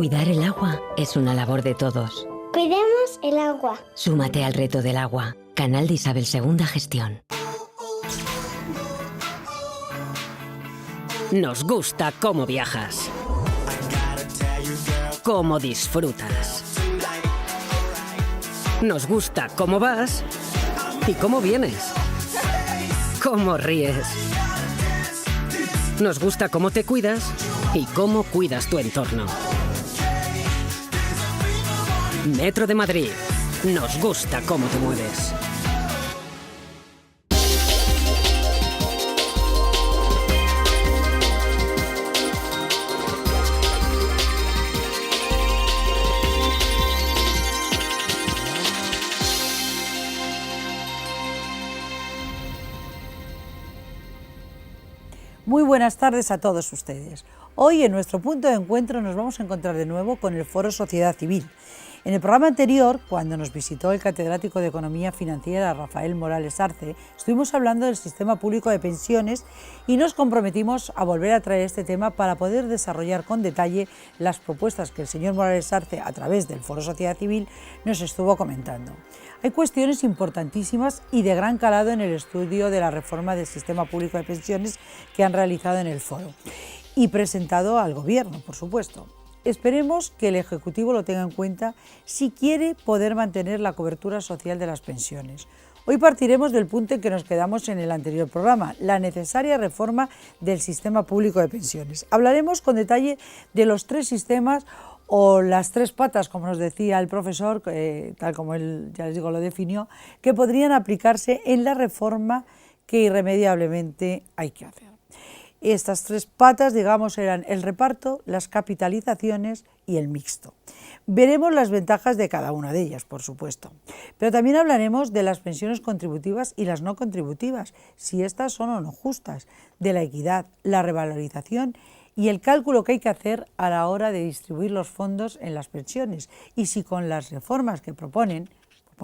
Cuidar el agua es una labor de todos. Cuidemos el agua. Súmate al reto del agua. Canal de Isabel II Gestión. Nos gusta cómo viajas, cómo disfrutas. Nos gusta cómo vas y cómo vienes, cómo ríes. Nos gusta cómo te cuidas y cómo cuidas tu entorno. Metro de Madrid. Nos gusta cómo te mueves. Muy buenas tardes a todos ustedes. Hoy en nuestro punto de encuentro nos vamos a encontrar de nuevo con el Foro Sociedad Civil. En el programa anterior, cuando nos visitó el catedrático de Economía Financiera Rafael Morales Arce, estuvimos hablando del sistema público de pensiones y nos comprometimos a volver a traer este tema para poder desarrollar con detalle las propuestas que el señor Morales Arce, a través del Foro Sociedad Civil, nos estuvo comentando. Hay cuestiones importantísimas y de gran calado en el estudio de la reforma del sistema público de pensiones que han realizado en el foro y presentado al Gobierno, por supuesto. Esperemos que el Ejecutivo lo tenga en cuenta si quiere poder mantener la cobertura social de las pensiones. Hoy partiremos del punto en que nos quedamos en el anterior programa, la necesaria reforma del sistema público de pensiones. Hablaremos con detalle de los tres sistemas o las tres patas, como nos decía el profesor, tal como él, ya les digo, lo definió, que podrían aplicarse en la reforma que irremediablemente hay que hacer. Estas tres patas, digamos, eran el reparto, las capitalizaciones y el mixto. Veremos las ventajas de cada una de ellas, por supuesto. Pero también hablaremos de las pensiones contributivas y las no contributivas, si estas son o no justas, de la equidad, la revalorización y el cálculo que hay que hacer a la hora de distribuir los fondos en las pensiones y si con las reformas que proponen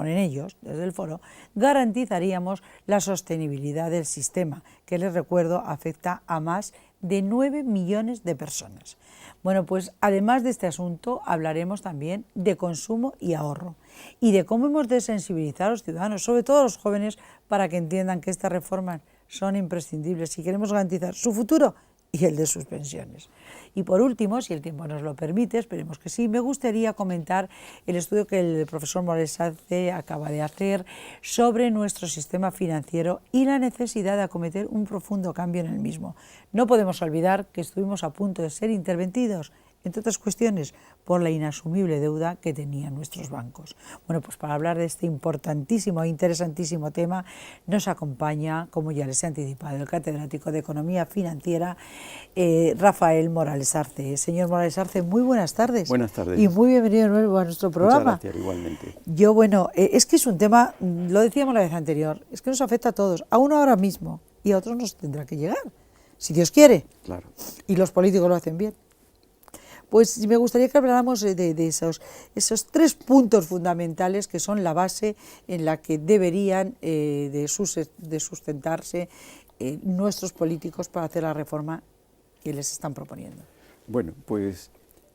ellos desde el foro, garantizaríamos la sostenibilidad del sistema, que les recuerdo afecta a más de 9 millones de personas. Bueno, pues además de este asunto hablaremos también de consumo y ahorro y de cómo hemos de sensibilizar a los ciudadanos, sobre todo a los jóvenes, para que entiendan que estas reformas son imprescindibles si queremos garantizar su futuro y el de sus pensiones. Y por último, si el tiempo nos lo permite, esperemos que sí, me gustaría comentar el estudio que el profesor Morales Arce acaba de hacer sobre nuestro sistema financiero y la necesidad de acometer un profundo cambio en el mismo. No podemos olvidar que estuvimos a punto de ser intervenidos, entre otras cuestiones, por la inasumible deuda que tenían nuestros bancos. Bueno, pues para hablar de este importantísimo e interesantísimo tema nos acompaña, como ya les he anticipado, el catedrático de Economía Financiera, Rafael Morales Arce. Señor Morales Arce, muy buenas tardes. Buenas tardes. Y muy bienvenido de nuevo a nuestro programa. Muchas gracias, igualmente. Yo, bueno, es que es un tema, lo decíamos la vez anterior, es que nos afecta a todos, a uno ahora mismo y a otros nos tendrá que llegar, si Dios quiere. Claro. Y los políticos lo hacen bien. Pues me gustaría que habláramos de esos tres puntos fundamentales que son la base en la que deberían de sustentarse nuestros políticos para hacer la reforma que les están proponiendo. Bueno, pues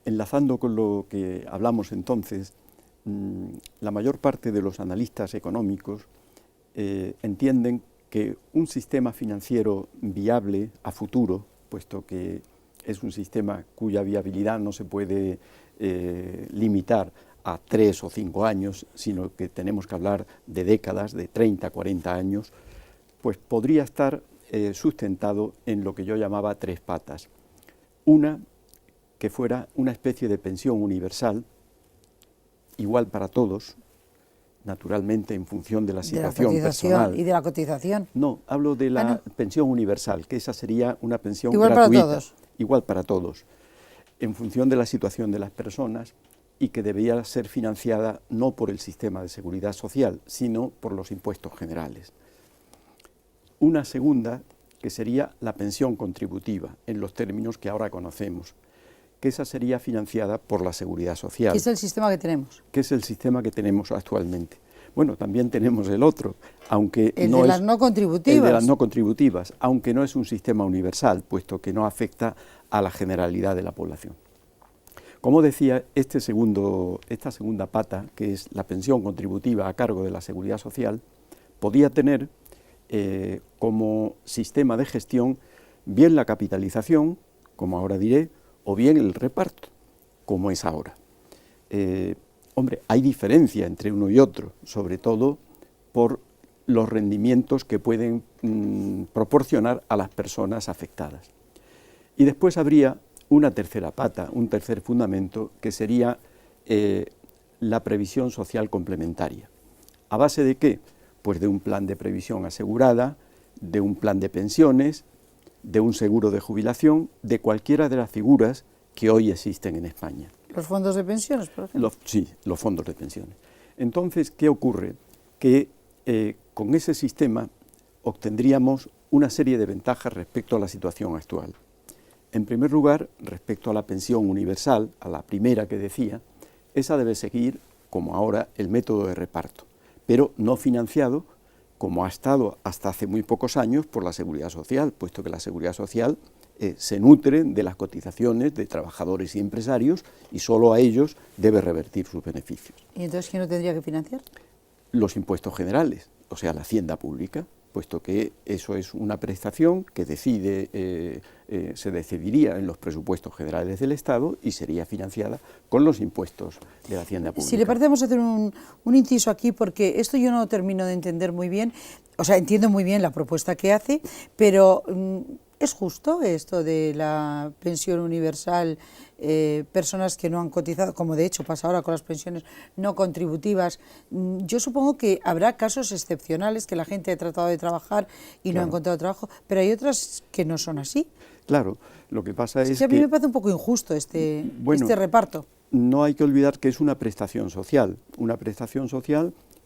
enlazando con lo que hablamos entonces, la mayor parte de los analistas económicos entienden que un sistema financiero viable a futuro, puesto que es un sistema cuya viabilidad no se puede limitar a 3 o 5 años, sino que tenemos que hablar de décadas, de 30, 40 años, pues podría estar sustentado en lo que yo llamaba tres patas. Una, que fuera una especie de pensión universal, igual para todos, naturalmente en función de la situación personal. ¿Y de la cotización? No, hablo de la pensión universal, que esa sería una pensión igual gratuita. Para todos. Igual para todos, en función de la situación de las personas y que debería ser financiada no por el sistema de seguridad social, sino por los impuestos generales. Una segunda, que sería la pensión contributiva, en los términos que ahora conocemos, que esa sería financiada por la seguridad social. ¿Qué es el sistema que tenemos? Que es el sistema que tenemos actualmente. Bueno, también tenemos el otro, aunque el no de es las no contributivas. El de las no contributivas, aunque no es un sistema universal, puesto que no afecta a la generalidad de la población. Como decía, esta segunda pata, que es la pensión contributiva a cargo de la Seguridad Social, podía tener como sistema de gestión bien la capitalización, como ahora diré, o bien el reparto, como es ahora. Hombre, hay diferencia entre uno y otro, sobre todo por los rendimientos que pueden proporcionar a las personas afectadas. Y después habría una tercera pata, un tercer fundamento, que sería la previsión social complementaria. ¿A base de qué? Pues de un plan de previsión asegurada, de un plan de pensiones, de un seguro de jubilación, de cualquiera de las figuras que hoy existen en España. ¿Los fondos de pensiones, por ejemplo? Sí, los fondos de pensiones. Entonces, ¿qué ocurre? Que con ese sistema obtendríamos una serie de ventajas respecto a la situación actual. En primer lugar, respecto a la pensión universal, a la primera que decía, esa debe seguir, como ahora, el método de reparto, pero no financiado, como ha estado hasta hace muy pocos años, por la Seguridad Social, puesto que la Seguridad Social se nutre de las cotizaciones de trabajadores y empresarios y solo a ellos debe revertir sus beneficios. ¿Y entonces quién lo tendría que financiar? Los impuestos generales, o sea, la hacienda pública, puesto que eso es una prestación que se decidiría en los presupuestos generales del Estado y sería financiada con los impuestos de la hacienda pública. Si le parece, vamos a hacer un inciso aquí, porque esto yo no termino de entender muy bien, o sea, entiendo muy bien la propuesta que hace, pero ¿es justo esto de la pensión universal, personas que no han cotizado, como de hecho pasa ahora con las pensiones no contributivas? Yo supongo que habrá casos excepcionales que la gente ha tratado de trabajar y no ha encontrado trabajo, pero hay otras que no son así. Claro, lo que pasa es que a mí me parece un poco injusto este reparto. No hay que olvidar que es una prestación social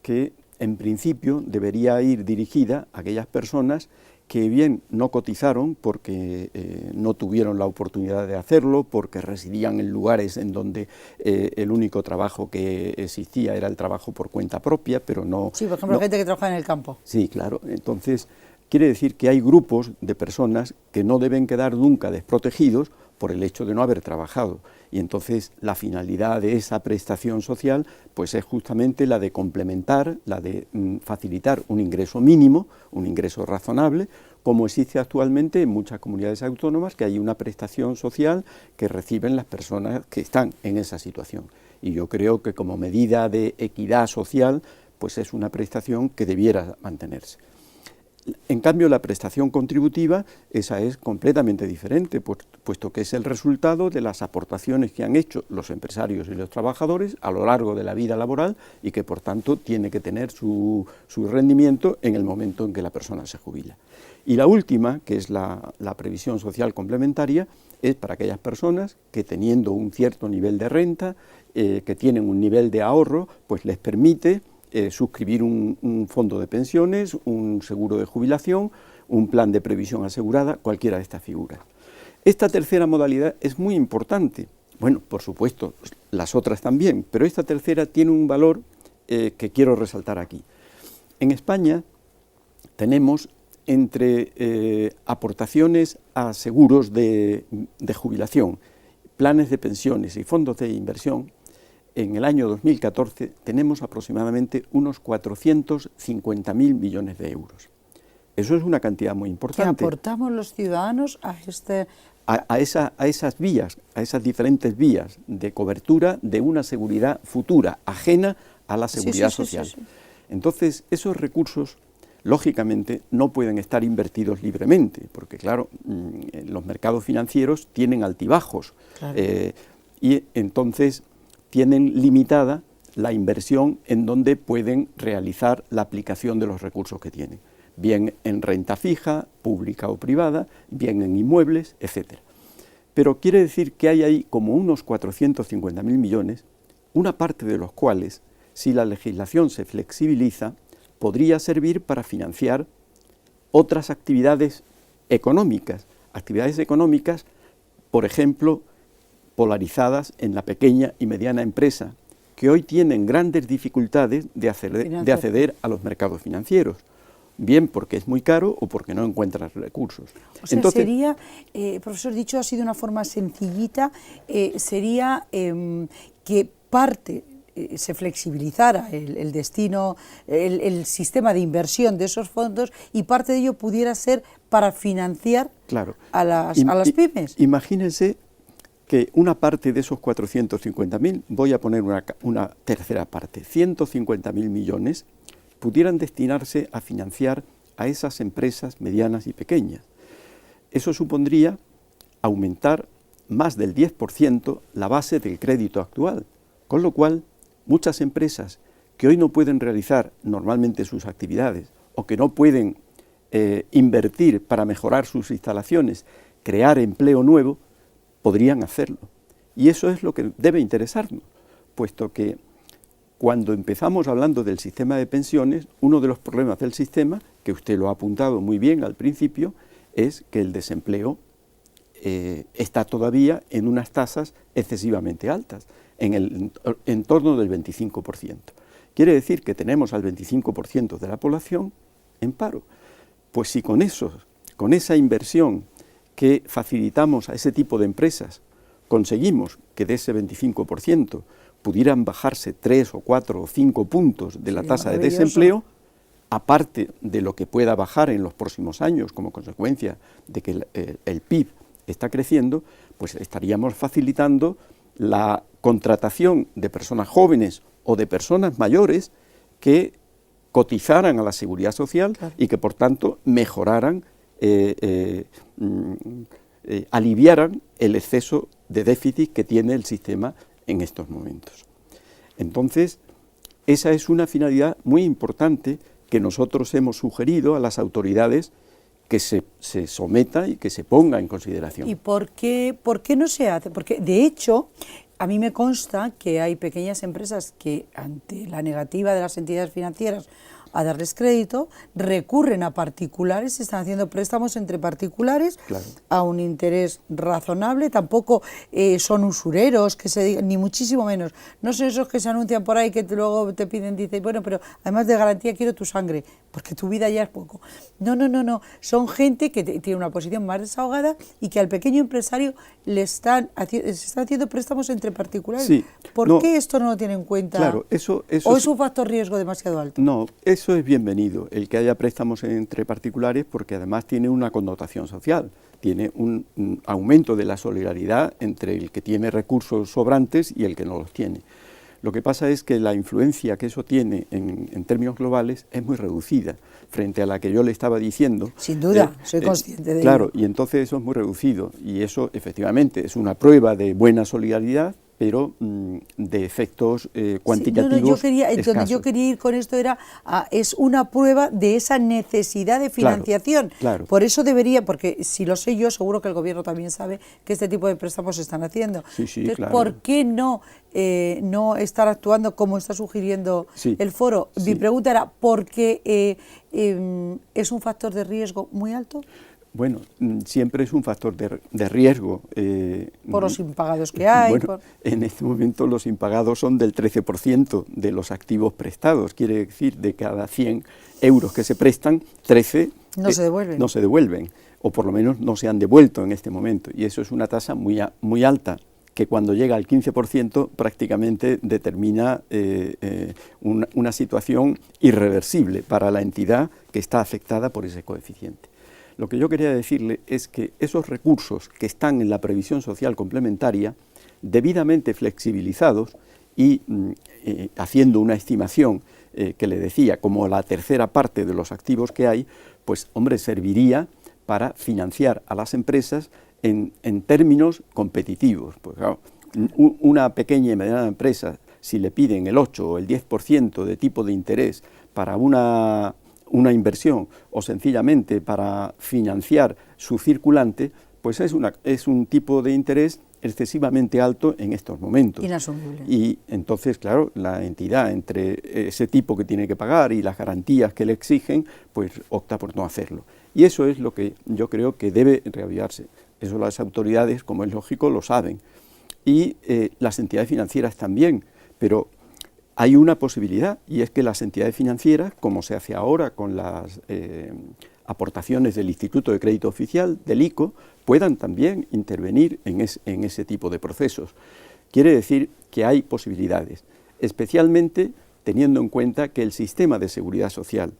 que en principio debería ir dirigida a aquellas personas que bien no cotizaron porque no tuvieron la oportunidad de hacerlo, porque residían en lugares en donde el único trabajo que existía era el trabajo por cuenta propia, pero no... Sí, por ejemplo, gente que trabaja en el campo. Sí, claro. Entonces, quiere decir que hay grupos de personas que no deben quedar nunca desprotegidos por el hecho de no haber trabajado. Y entonces la finalidad de esa prestación social pues es justamente la de complementar, la de facilitar un ingreso mínimo, un ingreso razonable, como existe actualmente en muchas comunidades autónomas, que hay una prestación social que reciben las personas que están en esa situación. Y yo creo que como medida de equidad social, pues es una prestación que debiera mantenerse. En cambio, la prestación contributiva, esa es completamente diferente, puesto que es el resultado de las aportaciones que han hecho los empresarios y los trabajadores a lo largo de la vida laboral y que, por tanto, tiene que tener su rendimiento en el momento en que la persona se jubila. Y la última, que es la previsión social complementaria, es para aquellas personas que, teniendo un cierto nivel de renta, que tienen un nivel de ahorro, pues les permite suscribir un fondo de pensiones, un seguro de jubilación, un plan de previsión asegurada, cualquiera de estas figuras. Esta tercera modalidad es muy importante. Bueno, por supuesto, las otras también, pero esta tercera tiene un valor que quiero resaltar aquí. En España tenemos entre aportaciones a seguros de jubilación, planes de pensiones y fondos de inversión. En el año 2014 tenemos aproximadamente unos 450.000 millones de euros. Eso es una cantidad muy importante. ¿Qué aportamos los ciudadanos a esas vías, a esas diferentes vías de cobertura de una seguridad futura, ajena a la seguridad social? Sí. Entonces, esos recursos, lógicamente, no pueden estar invertidos libremente, porque, claro, los mercados financieros tienen altibajos, claro. Y entonces tienen limitada la inversión en donde pueden realizar la aplicación de los recursos que tienen, bien en renta fija, pública o privada, bien en inmuebles, etc. Pero quiere decir que hay ahí como unos 450.000 millones, una parte de los cuales, si la legislación se flexibiliza, podría servir para financiar otras actividades económicas, por ejemplo, polarizadas en la pequeña y mediana empresa, que hoy tienen grandes dificultades de acceder a los mercados financieros, bien porque es muy caro o porque no encuentras recursos. O sea, Entonces, sería, profesor, dicho así de una forma sencillita, sería que parte se flexibilizara el destino, el sistema de inversión de esos fondos y parte de ello pudiera ser para financiar claro, a las pymes. Imagínense que una parte de esos 450.000, voy a poner una tercera parte, 150.000 millones, pudieran destinarse a financiar a esas empresas medianas y pequeñas. Eso supondría aumentar más del 10% la base del crédito actual, con lo cual muchas empresas que hoy no pueden realizar normalmente sus actividades o que no pueden invertir para mejorar sus instalaciones, crear empleo nuevo, podrían hacerlo. Y eso es lo que debe interesarnos, puesto que cuando empezamos hablando del sistema de pensiones, uno de los problemas del sistema, que usted lo ha apuntado muy bien al principio, es que el desempleo está todavía en unas tasas excesivamente altas, en torno del 25%. Quiere decir que tenemos al 25% de la población en paro. Pues si con esa inversión que facilitamos a ese tipo de empresas conseguimos que de ese 25% pudieran bajarse 3 o 4 o 5 puntos de la tasa de desempleo, aparte de lo que pueda bajar en los próximos años como consecuencia de que el PIB está creciendo, pues estaríamos facilitando la contratación de personas jóvenes o de personas mayores que cotizaran a la Seguridad Social, claro, y que por tanto mejoraran, aliviaran el exceso de déficit que tiene el sistema en estos momentos. Entonces, esa es una finalidad muy importante que nosotros hemos sugerido a las autoridades que se someta y que se ponga en consideración. ¿Y por qué no se hace? Porque, de hecho, a mí me consta que hay pequeñas empresas que, ante la negativa de las entidades financieras a darles crédito, recurren a particulares, se están haciendo préstamos entre particulares, claro, a un interés razonable, tampoco son usureros, que se digan, ni muchísimo menos, no son esos que se anuncian por ahí que luego te piden, dicen, bueno, pero además de garantía quiero tu sangre, porque tu vida ya es poco. No, son gente que tiene una posición más desahogada y que al pequeño empresario se están haciendo préstamos entre particulares. Sí, ¿Por qué esto no lo tiene en cuenta? Claro, eso ¿O es un factor riesgo demasiado alto? No, eso es bienvenido, el que haya préstamos entre particulares, porque además tiene una connotación social, tiene un aumento de la solidaridad entre el que tiene recursos sobrantes y el que no los tiene. Lo que pasa es que la influencia que eso tiene en términos globales es muy reducida frente a la que yo le estaba diciendo. Sin duda, soy consciente de ello. Claro, y entonces eso es muy reducido y eso efectivamente es una prueba de buena solidaridad, pero de efectos cuantitativos escasos. Donde yo quería ir con esto es una prueba de esa necesidad de financiación. Claro. Por eso debería, porque si lo sé yo, seguro que el gobierno también sabe que este tipo de préstamos se están haciendo. Sí, entonces, claro. ¿por qué no estar actuando como está sugiriendo el foro? Sí. Mi pregunta era, ¿por qué es un factor de riesgo muy alto? Bueno, siempre es un factor de riesgo. Por los impagados que hay. Bueno, en este momento los impagados son del 13% de los activos prestados. Quiere decir, de cada 100 euros que se prestan, 13 no se devuelven. O por lo menos no se han devuelto en este momento. Y eso es una tasa muy alta, que cuando llega al 15% prácticamente determina una situación irreversible para la entidad que está afectada por ese coeficiente. Lo que yo quería decirle es que esos recursos que están en la previsión social complementaria, debidamente flexibilizados y haciendo una estimación que le decía, como la tercera parte de los activos que hay, pues hombre, serviría para financiar a las empresas en términos competitivos. Pues claro, una pequeña y mediana empresa, si le piden el 8 o el 10% de tipo de interés para una inversión o sencillamente para financiar su circulante, pues es un tipo de interés excesivamente alto en estos momentos. Inasumible. Y entonces, claro, la entidad, entre ese tipo que tiene que pagar y las garantías que le exigen, pues opta por no hacerlo. Y eso es lo que yo creo que debe reavivarse. Eso las autoridades, como es lógico, lo saben. Y las entidades financieras también, pero hay una posibilidad, y es que las entidades financieras, como se hace ahora con las aportaciones del Instituto de Crédito Oficial, del ICO, puedan también intervenir en ese tipo de procesos. Quiere decir que hay posibilidades, especialmente teniendo en cuenta que el sistema de seguridad social,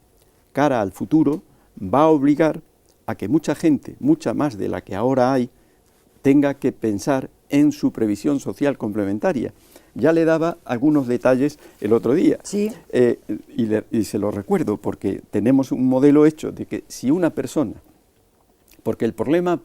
cara al futuro, va a obligar a que mucha gente, mucha más de la que ahora hay, tenga que pensar en su previsión social complementaria. Ya le daba algunos detalles el otro día, sí. Y se lo recuerdo porque tenemos un modelo hecho de que si una persona, porque el problema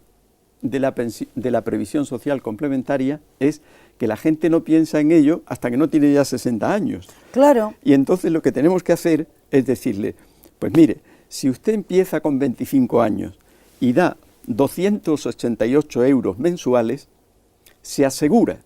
de la previsión social complementaria es que la gente no piensa en ello hasta que no tiene ya 60 años. Claro. Y entonces lo que tenemos que hacer es decirle, pues mire, si usted empieza con 25 años y da 288 euros mensuales, se asegura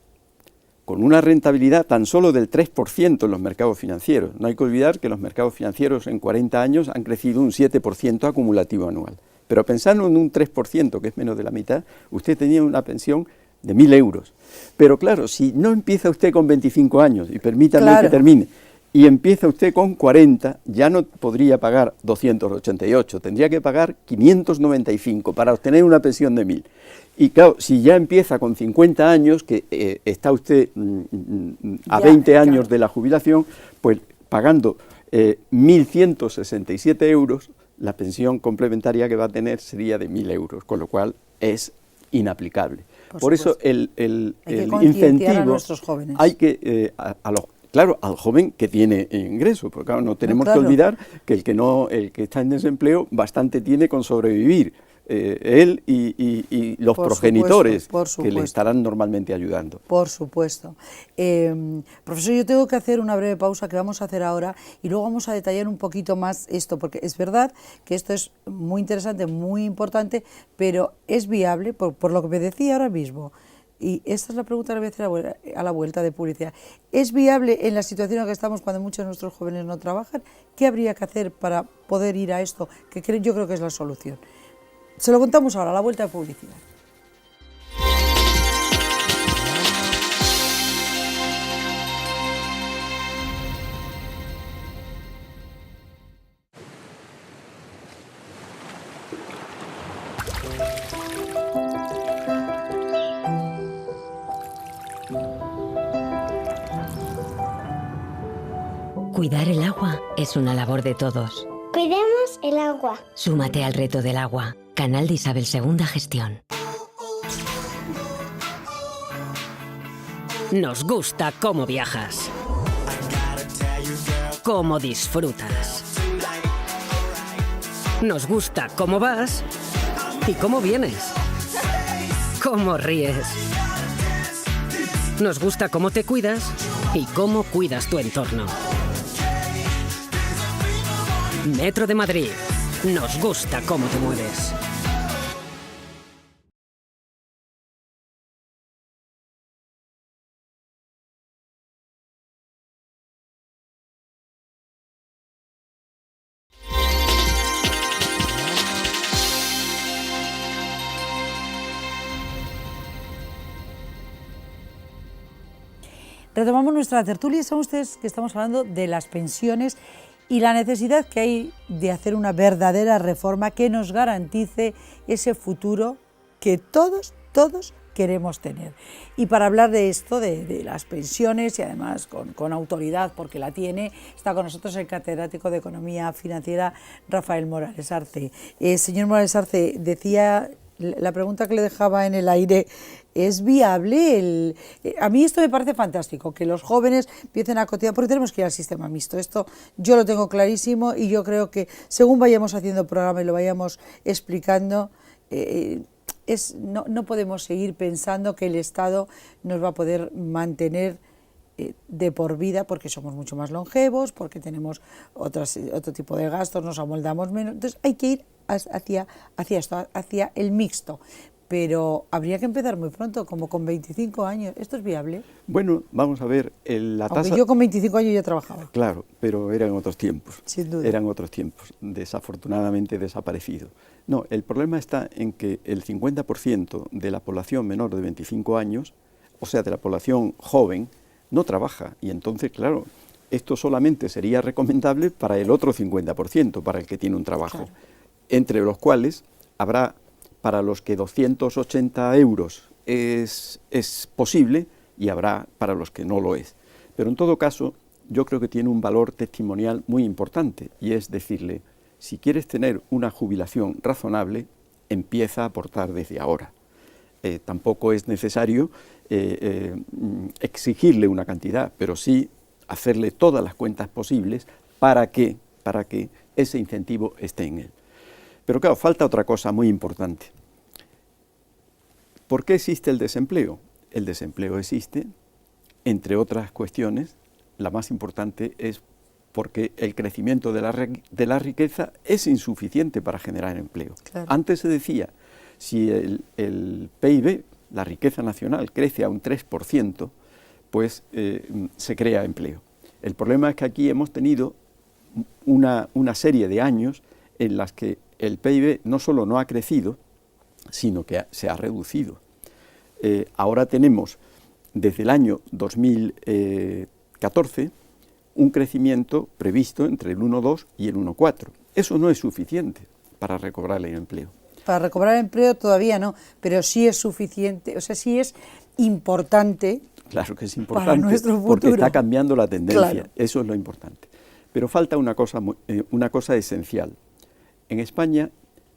con una rentabilidad tan solo del 3% en los mercados financieros. No hay que olvidar que los mercados financieros en 40 años han crecido un 7% acumulativo anual. Pero pensando en un 3%, que es menos de la mitad, usted tenía una pensión de 1.000 euros. Pero claro, si no empieza usted con 25 años, y permítame que termine, y empieza usted con 40, ya no podría pagar 288, tendría que pagar 595 para obtener una pensión de 1.000. Y claro, si ya empieza con 50 años, que está usted a 20 años de la jubilación, pues pagando 1.167 euros, la pensión complementaria que va a tener sería de 1.000 euros, con lo cual es inaplicable. Por eso el incentivo a nuestros jóvenes. Hay que, claro, al joven que tiene ingreso, porque claro, no tenemos que olvidar que el que está en desempleo bastante tiene con sobrevivir, él y los progenitores que le estarán normalmente ayudando. Por supuesto. Profesor, yo tengo que hacer una breve pausa que vamos a hacer ahora y luego vamos a detallar un poquito más esto, porque es verdad que esto es muy interesante, muy importante, pero es viable, por lo que me decía ahora mismo, y esta es la pregunta que voy a hacer a la vuelta de publicidad. ¿Es viable en la situación en la que estamos cuando muchos de nuestros jóvenes no trabajan? ¿Qué habría que hacer para poder ir a esto? Que yo creo que es la solución. Se lo contamos ahora, a la vuelta de publicidad. Cuidar el agua es una labor de todos. Cuidemos el agua. Súmate al reto del agua. Canal de Isabel II Gestión. Nos gusta cómo viajas, cómo disfrutas. Nos gusta cómo vas y cómo vienes, cómo ríes. Nos gusta cómo te cuidas y cómo cuidas tu entorno. Metro de Madrid. Nos gusta cómo te mueves. Retomamos nuestra tertulia y saben ustedes que estamos hablando de las pensiones y la necesidad que hay de hacer una verdadera reforma que nos garantice ese futuro que todos queremos tener. Y para hablar de esto, de las pensiones y además con autoridad, porque la tiene, está con nosotros el catedrático de Economía Financiera, Rafael Morales Arce. Señor Morales Arce, decía, la pregunta que le dejaba en el aire, ¿es viable? A mí esto me parece fantástico, que los jóvenes empiecen a cotizar, porque tenemos que ir al sistema mixto. Esto yo lo tengo clarísimo y yo creo que según vayamos haciendo programa y lo vayamos explicando, no podemos seguir pensando que el Estado nos va a poder mantener de por vida, porque somos mucho más longevos, porque tenemos otro tipo de gastos, nos amoldamos menos. Entonces hay que ir hacia esto, hacia el mixto. Pero habría que empezar muy pronto, como con 25 años. ¿Esto es viable? Bueno, vamos a ver, la tasa... Aunque yo con 25 años ya trabajaba. Claro, pero eran otros tiempos. Sin duda. Eran otros tiempos, desafortunadamente desaparecidos. No, el problema está en que el 50% de la población menor de 25 años, o sea, de la población joven, no trabaja. Y entonces, claro, esto solamente sería recomendable para el otro 50%, para el que tiene un trabajo, claro, entre los cuales habrá para los que 280 euros es posible y habrá para los que no lo es. Pero en todo caso, yo creo que tiene un valor testimonial muy importante, y es decirle, si quieres tener una jubilación razonable, empieza a aportar desde ahora. Tampoco es necesario exigirle una cantidad, pero sí hacerle todas las cuentas posibles para que ese incentivo esté en él. Pero claro, falta otra cosa muy importante. ¿Por qué existe el desempleo? El desempleo existe, entre otras cuestiones, la más importante es porque el crecimiento de la riqueza es insuficiente para generar empleo. Claro. Antes se decía, si el PIB, la riqueza nacional, crece a un 3%, pues se crea empleo. El problema es que aquí hemos tenido una serie de años en las que el PIB no solo no ha crecido, sino que se ha reducido. Ahora tenemos, desde el año 2014, un crecimiento previsto entre el 1,2 y el 1,4. Eso no es suficiente para recobrar el empleo. Para recobrar el empleo todavía no, pero sí es suficiente, o sea, sí es importante. Claro que es importante, para nuestro futuro, porque está cambiando la tendencia, claro. Eso es lo importante. Pero falta una cosa esencial. En España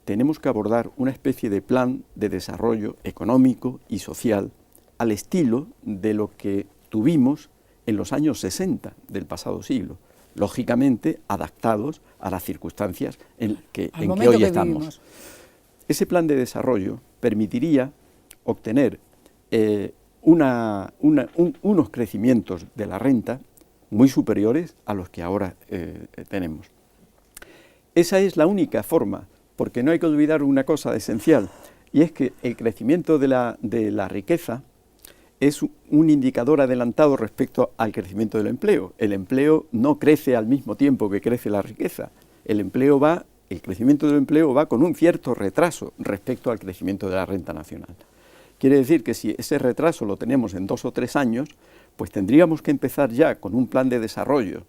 tenemos que abordar una especie de plan de desarrollo económico y social al estilo de lo que tuvimos en los años 60 del pasado siglo, lógicamente adaptados a las circunstancias en que hoy estamos. Vivimos. Ese plan de desarrollo permitiría obtener unos crecimientos de la renta muy superiores a los que ahora tenemos. Esa es la única forma, porque no hay que olvidar una cosa esencial, y es que el crecimiento de la riqueza es un indicador adelantado respecto al crecimiento del empleo. El empleo no crece al mismo tiempo que crece la riqueza. El crecimiento del empleo va con un cierto retraso respecto al crecimiento de la renta nacional. Quiere decir que si ese retraso lo tenemos en 2 o 3 años, pues tendríamos que empezar ya con un plan de desarrollo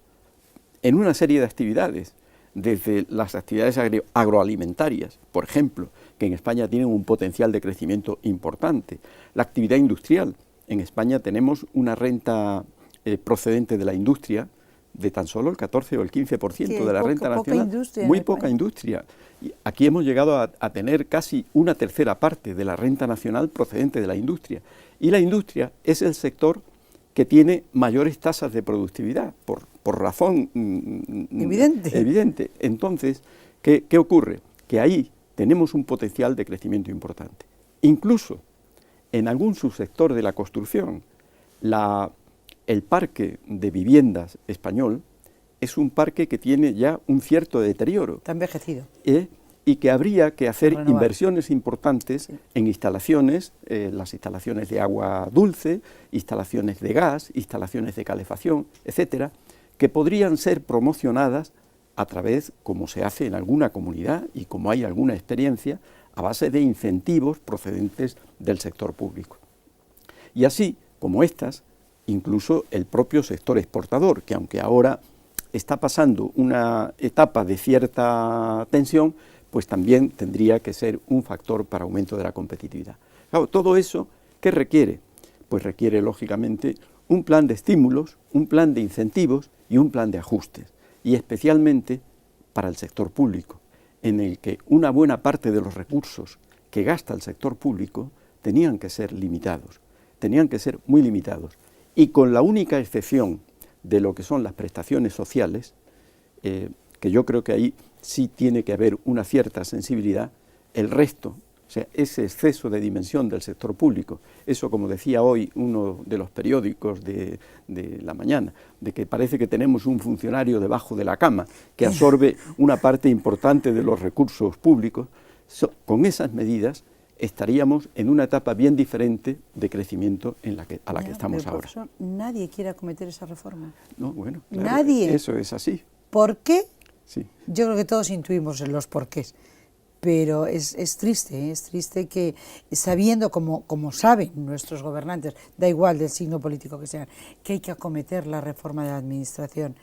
en una serie de actividades, desde las actividades agroalimentarias, por ejemplo, que en España tienen un potencial de crecimiento importante, la actividad industrial. En España tenemos una renta procedente de la industria de tan solo el 14 o el 15% de la renta nacional, muy poca industria. Y aquí hemos llegado a tener casi una tercera parte de la renta nacional procedente de la industria. Y la industria es el sector que tiene mayores tasas de productividad, por razón evidente. Entonces, ¿qué ocurre? Que ahí tenemos un potencial de crecimiento importante. Incluso en algún subsector de la construcción, el parque de viviendas español es un parque que tiene ya un cierto deterioro. Está envejecido. Y que habría que hacer inversiones importantes en instalaciones, las instalaciones de agua dulce, instalaciones de gas, instalaciones de calefacción, etcétera, que podrían ser promocionadas a través, como se hace en alguna comunidad y como hay alguna experiencia, a base de incentivos procedentes del sector público. Y así, como estas, incluso el propio sector exportador, que aunque ahora está pasando una etapa de cierta tensión, pues también tendría que ser un factor para aumento de la competitividad. Claro, todo eso, ¿qué requiere? Pues requiere, lógicamente, un plan de estímulos, un plan de incentivos y un plan de ajustes, y especialmente para el sector público, en el que una buena parte de los recursos que gasta el sector público tenían que ser limitados, tenían que ser muy limitados, y con la única excepción de lo que son las prestaciones sociales, que yo creo que ahí sí tiene que haber una cierta sensibilidad, el resto, o sea, ese exceso de dimensión del sector público, eso como decía hoy uno de los periódicos de la mañana, de que parece que tenemos un funcionario debajo de la cama que absorbe una parte importante de los recursos públicos, con esas medidas estaríamos en una etapa bien diferente de crecimiento a la que estamos ahora. Profesor, nadie quiere acometer esa reforma. No, bueno, claro, nadie. Eso es así. ¿Por qué? Sí. Yo creo que todos intuimos los porqués. pero es triste que sabiendo, como saben nuestros gobernantes, da igual del signo político que sean, que hay que acometer la reforma de la administración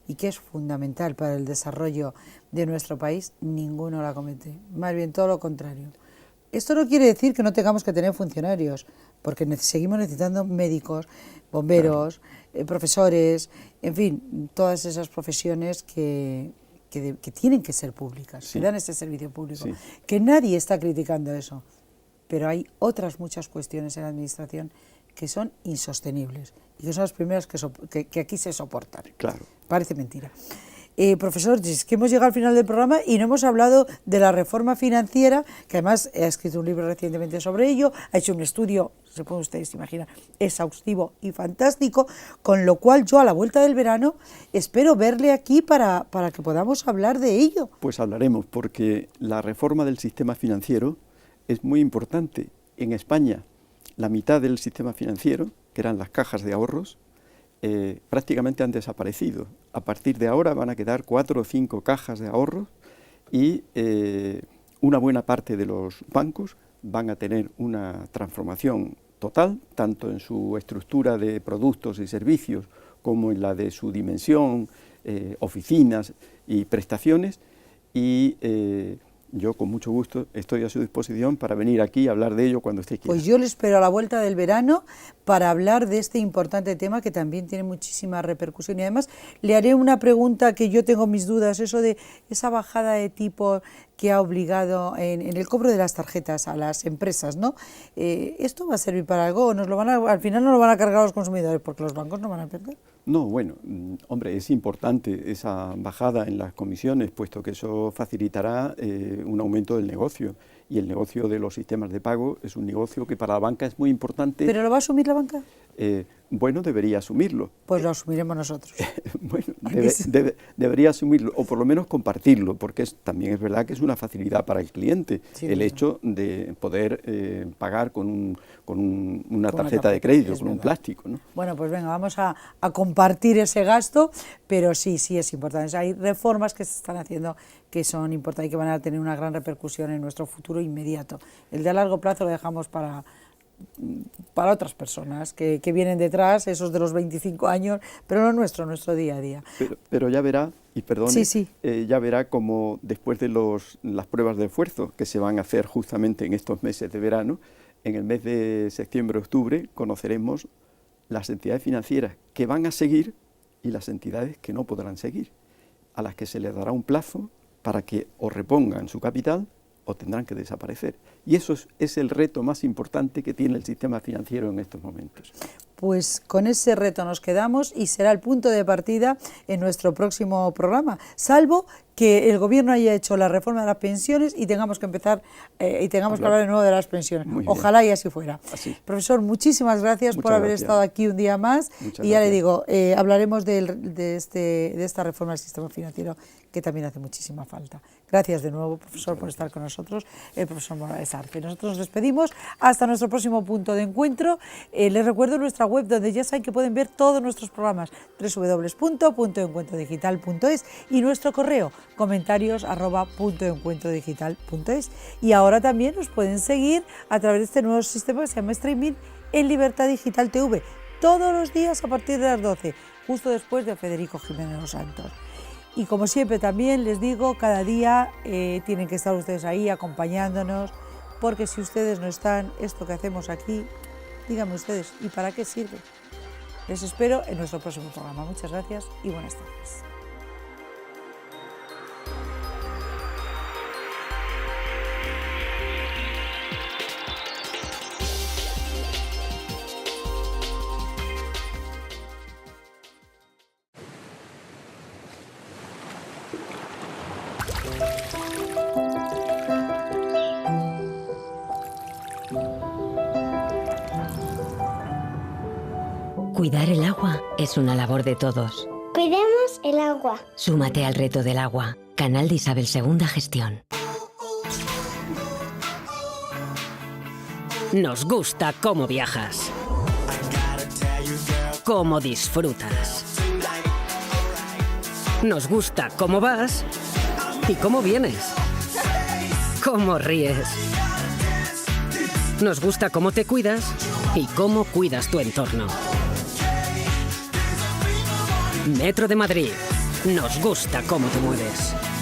y que es fundamental para el desarrollo de nuestro país, ninguno la acomete, más bien todo lo contrario. Esto no quiere decir que no tengamos que tener funcionarios, porque seguimos necesitando médicos, bomberos, profesores, en fin, todas esas profesiones que tienen que ser públicas, que dan ese servicio público, que nadie está criticando eso, pero hay otras muchas cuestiones en la administración que son insostenibles y que son las primeras que aquí se soportan. Claro. Parece mentira. Profesor, es que hemos llegado al final del programa y no hemos hablado de la reforma financiera, que además ha escrito un libro recientemente sobre ello, ha hecho un estudio, se pueden ustedes imaginar, exhaustivo y fantástico, con lo cual yo a la vuelta del verano espero verle aquí para que podamos hablar de ello. Pues hablaremos, porque la reforma del sistema financiero es muy importante. En España, la mitad del sistema financiero, que eran las cajas de ahorros, prácticamente han desaparecido. A partir de ahora van a quedar 4 o 5 cajas de ahorros y una buena parte de los bancos van a tener una transformación total, tanto en su estructura de productos y servicios como en la de su dimensión, oficinas y prestaciones, y yo con mucho gusto estoy a su disposición para venir aquí a hablar de ello cuando usted quiera. Pues yo le espero a la vuelta del verano para hablar de este importante tema que también tiene muchísima repercusión. Y además le haré una pregunta que yo tengo mis dudas, eso de esa bajada de tipo que ha obligado en el cobro de las tarjetas a las empresas, ¿no? ¿Esto va a servir para algo? ¿Al final no lo van a cargar los consumidores porque los bancos no van a perder? No, bueno, hombre, es importante esa bajada en las comisiones, puesto que eso facilitará un aumento del negocio, y el negocio de los sistemas de pago es un negocio que para la banca es muy importante. ¿Pero lo va a asumir la banca? Bueno, debería asumirlo. Pues lo asumiremos nosotros. Bueno, debería asumirlo, o por lo menos compartirlo, porque también es verdad que es una facilidad para el cliente, sí, el hecho de poder pagar con una tarjeta de crédito, con un plástico, ¿no? Bueno, pues venga, vamos a compartir ese gasto, pero sí es importante. Hay reformas que se están haciendo que son importantes y que van a tener una gran repercusión en nuestro futuro inmediato. El de a largo plazo lo dejamos para otras personas que vienen detrás, esos de los 25 años, pero no nuestro día a día. Pero ya verá, y perdone, sí. Ya verá como después de las pruebas de esfuerzo que se van a hacer justamente en estos meses de verano, en el mes de septiembre-octubre conoceremos las entidades financieras que van a seguir y las entidades que no podrán seguir, a las que se les dará un plazo para que o repongan su capital o tendrán que desaparecer. Y eso es el reto más importante que tiene el sistema financiero en estos momentos. Pues con ese reto nos quedamos y será el punto de partida en nuestro próximo programa, salvo que el Gobierno haya hecho la reforma de las pensiones y tengamos que empezar que hablar de nuevo de las pensiones. Ojalá y así fuera. Así. Profesor, muchísimas gracias por haber estado aquí un día más. Y ya le digo, hablaremos de esta reforma del sistema financiero que también hace muchísima falta. Gracias de nuevo, profesor, por estar con nosotros, el profesor Morales Arce. Nosotros nos despedimos hasta nuestro próximo punto de encuentro. Les recuerdo nuestra web, donde ya saben que pueden ver todos nuestros programas, www.puntoencuentrodigital.es, y nuestro correo, comentarios@puntoencuentrodigital.es. Y ahora también nos pueden seguir a través de este nuevo sistema que se llama streaming en Libertad Digital TV, todos los días a partir de las 12, justo después de Federico Jiménez Los Santos. Y como siempre también les digo, cada día tienen que estar ustedes ahí acompañándonos, porque si ustedes no están, esto que hacemos aquí, díganme ustedes, ¿y para qué sirve? Les espero en nuestro próximo programa. Muchas gracias y buenas tardes. Cuidar el agua es una labor de todos. Cuidemos el agua. Súmate al reto del agua. Canal de Isabel II Gestión. Nos gusta cómo viajas, cómo disfrutas. Nos gusta cómo vas y cómo vienes. cómo ríes. Nos gusta cómo te cuidas y cómo cuidas tu entorno. Metro de Madrid. Nos gusta cómo te mueves.